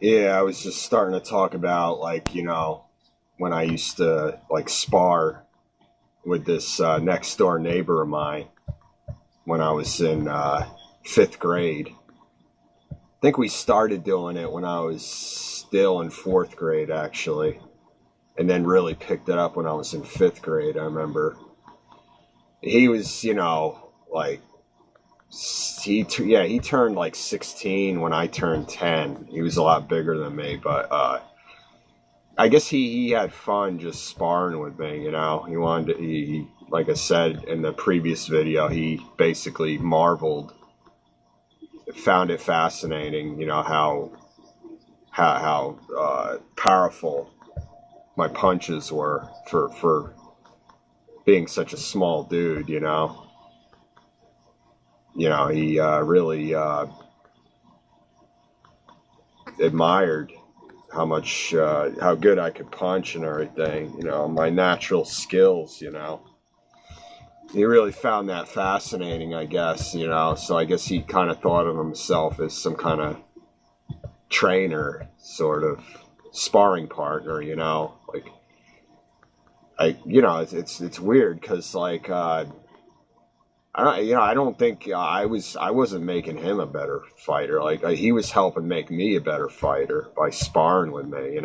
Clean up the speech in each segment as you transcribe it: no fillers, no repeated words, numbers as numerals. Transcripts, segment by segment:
Yeah, I was just starting to talk about when I used to like spar with this next door neighbor of mine when I was in fifth grade. I think we started doing it when I was still in fourth grade, actually, and then really picked it up when I was in fifth grade. I remember he was, like he turned like 16 when I turned 10. He was a lot bigger than me, but I guess he had fun just sparring with me. He wanted to, like I said in the previous video, he basically marveled, found it fascinating. How powerful my punches were for being such a small dude. He really admired how good I could punch and everything. My natural skills. He really found that fascinating, I guess. So I guess he kind of thought of himself as some kind of trainer, sort of sparring partner. Like it's weird because I don't think I wasn't making him a better fighter. Like he was helping make me a better fighter by sparring with me.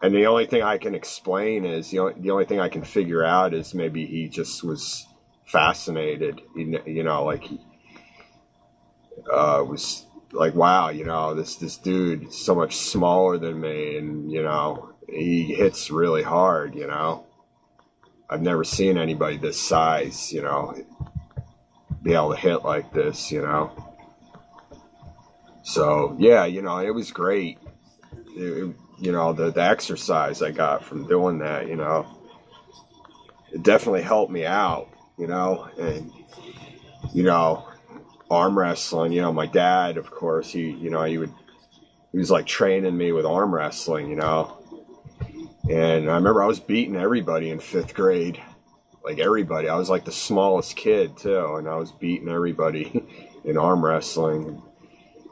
And the only thing I can explain is the only thing I can figure out is maybe he just was fascinated. Like he was like, wow, this dude is so much smaller than me, and he hits really hard. I've never seen anybody this size, be able to hit like this. So yeah, it was great. The exercise I got from doing that, it definitely helped me out, and arm wrestling. My dad, of course, he was like training me with arm wrestling, and I remember I was beating everybody in fifth grade, like everybody. I was like the smallest kid too, and I was beating everybody in arm wrestling.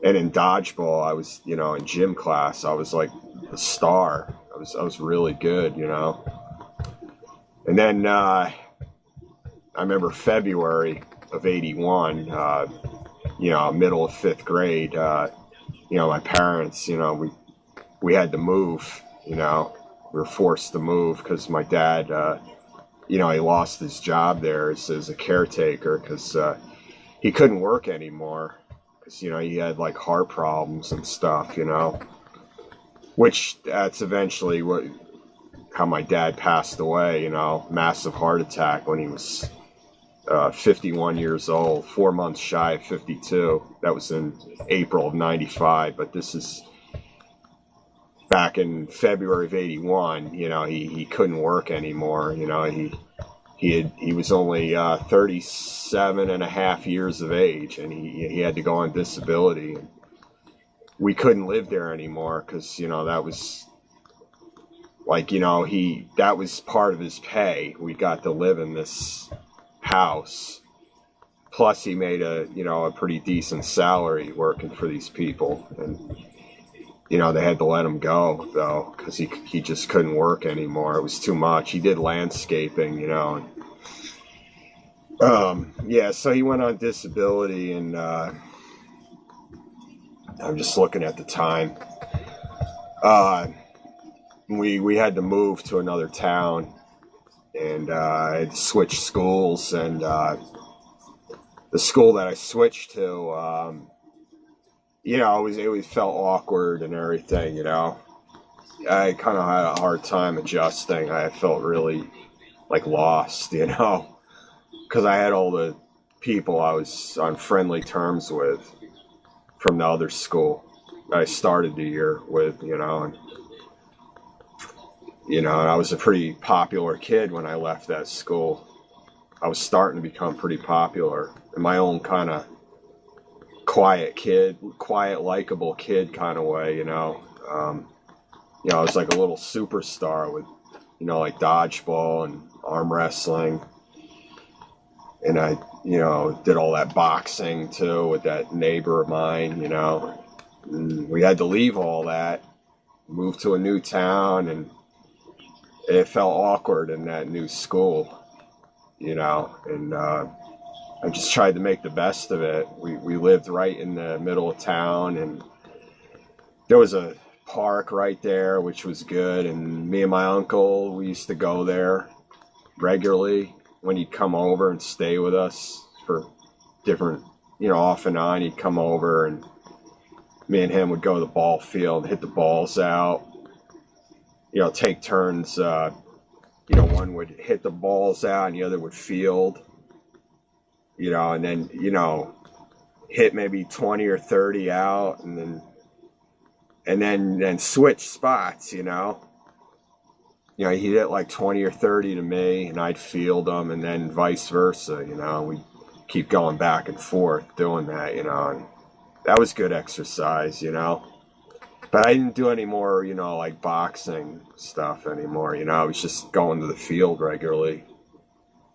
And in dodgeball, I was, in gym class, I was like the star. I was really good. And then I remember February of '81, middle of fifth grade. My parents, we had to move. We were forced to move because my dad, he lost his job there as a caretaker because he couldn't work anymore. Because, he had like heart problems and stuff, which that's eventually how my dad passed away, massive heart attack when he was 51 years old, 4 months shy of 52. That was in April of '95, but this is back in February of '81. He couldn't work anymore. He was only 37 and a half years of age, and he had to go on disability. We couldn't live there anymore because, that was like, that was part of his pay. We got to live in this house. Plus he made a pretty decent salary working for these people. And, they had to let him go though, because he just couldn't work anymore. It was too much. He did landscaping, yeah, so he went on disability, and I'm just looking at the time. We had to move to another town, and I had to switch schools, and the school that I switched to, it always felt awkward and everything. I kind of had a hard time adjusting. I felt really like lost, because I had all the people I was on friendly terms with from the other school I started the year with, and I was a pretty popular kid when I left that school. I was starting to become pretty popular in my own kind of quiet, likable kid kind of way, I was like a little superstar with, like dodgeball and arm wrestling. And I, did all that boxing too with that neighbor of mine, and we had to leave all that, move to a new town, and it felt awkward in that new school, and I just tried to make the best of it. We lived right in the middle of town, and there was a park right there, which was good, and me and my uncle, we used to go there regularly when he'd come over and stay with us for different, off and on. He'd come over, and me and him would go to the ball field, hit the balls out, take turns. One would hit the balls out and the other would field, and then, hit maybe 20 or 30 out, and then switch spots, he'd hit like 20 or 30 to me and I'd field them, and then vice versa, we'd keep going back and forth doing that, and that was good exercise, but I didn't do any more, like boxing stuff anymore, I was just going to the field regularly,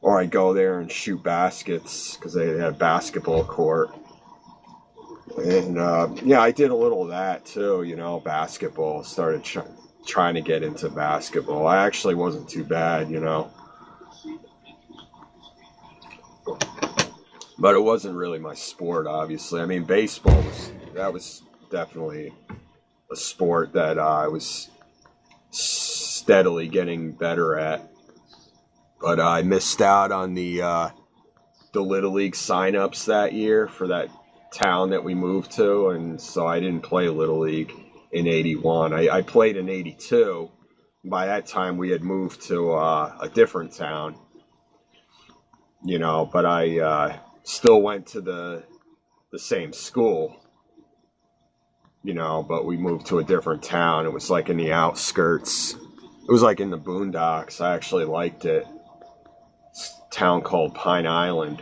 or I'd go there and shoot baskets because they had a basketball court. And I did a little of that too, basketball. Started trying to get into basketball. I actually wasn't too bad, but it wasn't really my sport, obviously. I mean, baseball was definitely a sport that I was steadily getting better at. But I missed out on the Little League sign-ups that year for that town that we moved to, and so I didn't play Little League in 81. I played in 82. By that time we had moved to a different town, but I still went to the same school, but we moved to a different town. It was like in the outskirts. It was like in the boondocks. I actually liked it. It's a town called Pine Island,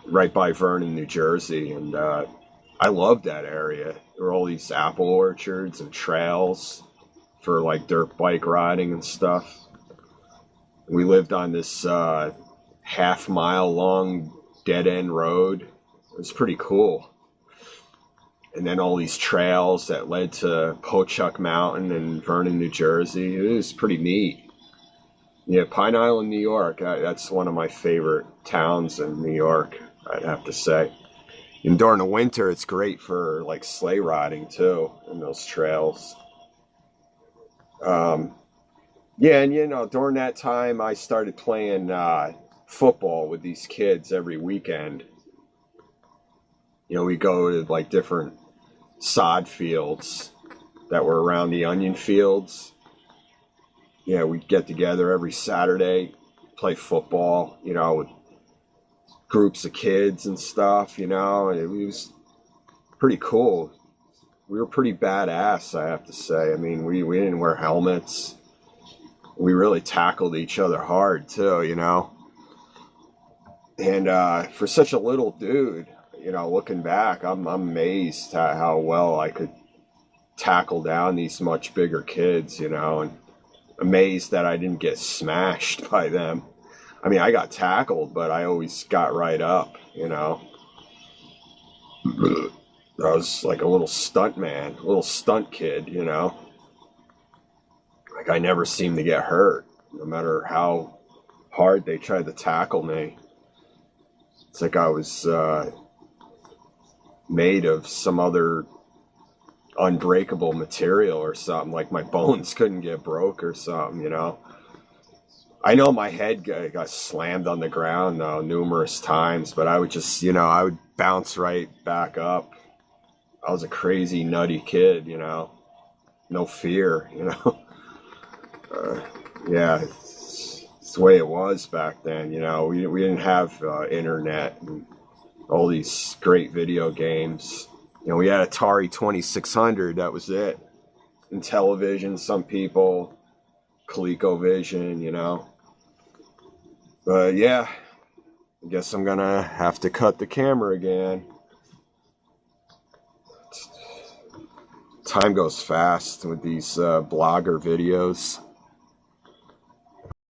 right by Vernon, New Jersey, and I loved that area. There were all these apple orchards and trails for like dirt bike riding and stuff. We lived on this half-mile long dead-end road. It was pretty cool. And then all these trails that led to Pochuck Mountain in Vernon, New Jersey. It was pretty neat. Yeah, Pine Island, New York. That's one of my favorite towns in New York, I'd have to say. And during the winter, it's great for like sleigh riding too, in those trails. And during that time, I started playing football with these kids every weekend. We go to like different sod fields that were around the onion fields. We'd get together every Saturday, play football, with groups of kids and stuff, and it was pretty cool. We were pretty badass, I have to say. I mean, we didn't wear helmets. We really tackled each other hard too, And for such a little dude, looking back, I'm amazed at how well I could tackle down these much bigger kids, and amazed that I didn't get smashed by them. I mean, I got tackled, but I always got right up, I was like a little stunt man, a little stunt kid, Like I never seemed to get hurt, no matter how hard they tried to tackle me. It's like I was made of some other unbreakable material or something, like my bones couldn't get broke or something, I know my head got slammed on the ground though numerous times, but I would just, I would bounce right back up. I was a crazy nutty kid, no fear, it's the way it was back then, we didn't have internet and all these great video games. We had Atari 2600, that was it. And television, some people, ColecoVision, But yeah, I guess I'm gonna have to cut the camera again. Time goes fast with these blogger videos.